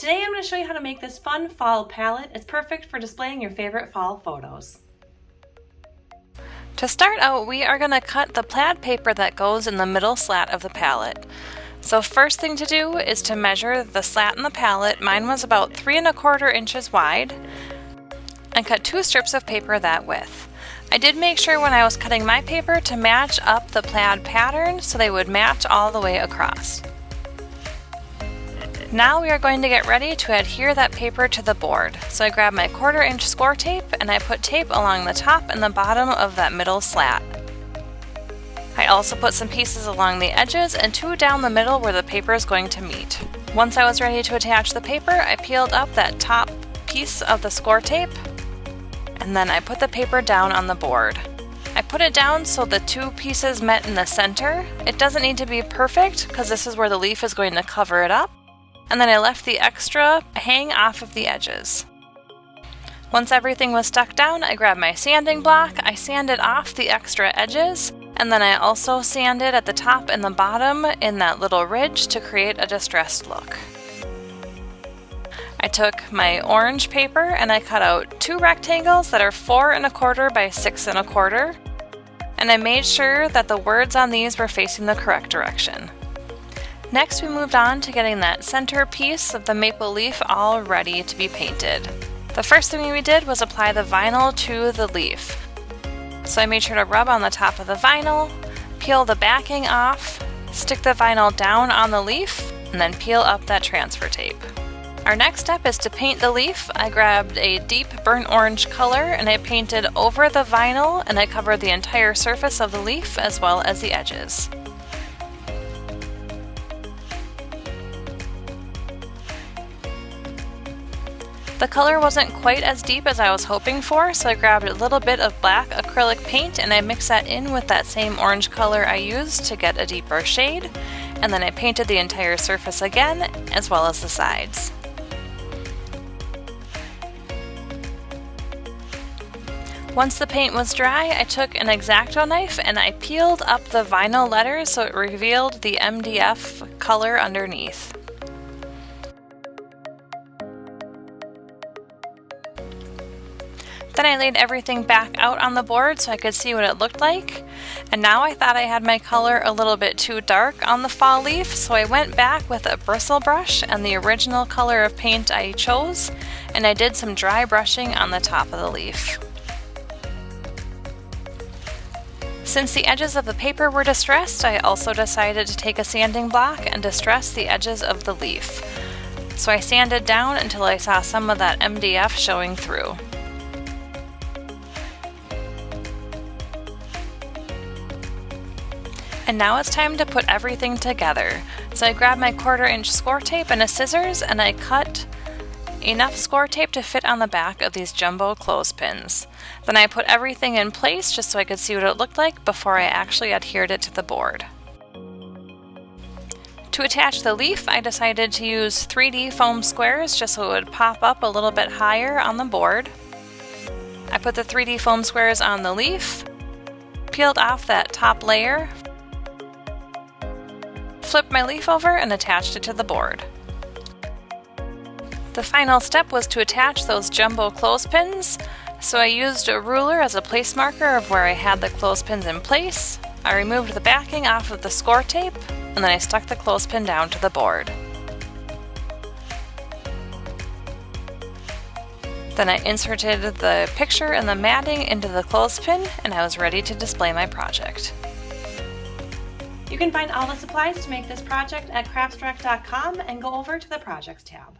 Today I'm going to show you how to make this fun fall palette. It's perfect for displaying your favorite fall photos. To start out, we are going to cut the plaid paper that goes in the middle slat of the palette. So first thing to do is to measure the slat in the palette. Mine was about 3 1/4 inches wide, and cut 2 strips of paper that width. I did make sure when I was cutting my paper to match up the plaid pattern so they would match all the way across. Now we are going to get ready to adhere that paper to the board. So I grabbed my 1/4 inch score tape and I put tape along the top and the bottom of that middle slat. I also put some pieces along the edges and 2 down the middle where the paper is going to meet. Once I was ready to attach the paper, I peeled up that top piece of the score tape and then I put the paper down on the board. I put it down so the 2 pieces met in the center. It doesn't need to be perfect because this is where the leaf is going to cover it up. And then I left the extra hang off of the edges. Once everything was stuck down, I grabbed my sanding block, I sanded off the extra edges, and then I also sanded at the top and the bottom in that little ridge to create a distressed look. I took my orange paper and I cut out 2 rectangles that are 4 1/4 by 6 1/4, and I made sure that the words on these were facing the correct direction. Next, we moved on to getting that center piece of the maple leaf all ready to be painted. The first thing we did was apply the vinyl to the leaf. So I made sure to rub on the top of the vinyl, peel the backing off, stick the vinyl down on the leaf, and then peel up that transfer tape. Our next step is to paint the leaf. I grabbed a deep burnt orange color and I painted over the vinyl and I covered the entire surface of the leaf as well as the edges. The color wasn't quite as deep as I was hoping for, so I grabbed a little bit of black acrylic paint and I mixed that in with that same orange color I used to get a deeper shade, and then I painted the entire surface again, as well as the sides. Once the paint was dry, I took an X-Acto knife and I peeled up the vinyl letters so it revealed the MDF color underneath. Then I laid everything back out on the board so I could see what it looked like. And now I thought I had my color a little bit too dark on the fall leaf, so I went back with a bristle brush and the original color of paint I chose, and I did some dry brushing on the top of the leaf. Since the edges of the paper were distressed, I also decided to take a sanding block and distress the edges of the leaf. So I sanded down until I saw some of that MDF showing through. And now it's time to put everything together. So I grabbed my 1/4 inch score tape and a scissors and I cut enough score tape to fit on the back of these jumbo clothespins. Then I put everything in place just so I could see what it looked like before I actually adhered it to the board. To attach the leaf, I decided to use 3D foam squares just so it would pop up a little bit higher on the board. I put the 3D foam squares on the leaf, peeled off that top layer, flipped my leaf over and attached it to the board. The final step was to attach those jumbo clothespins, so I used a ruler as a place marker of where I had the clothespins in place. I removed the backing off of the score tape, and then I stuck the clothespin down to the board. Then I inserted the picture and the matting into the clothespin, and I was ready to display my project. You can find all the supplies to make this project at craftsdirect.com and go over to the Projects tab.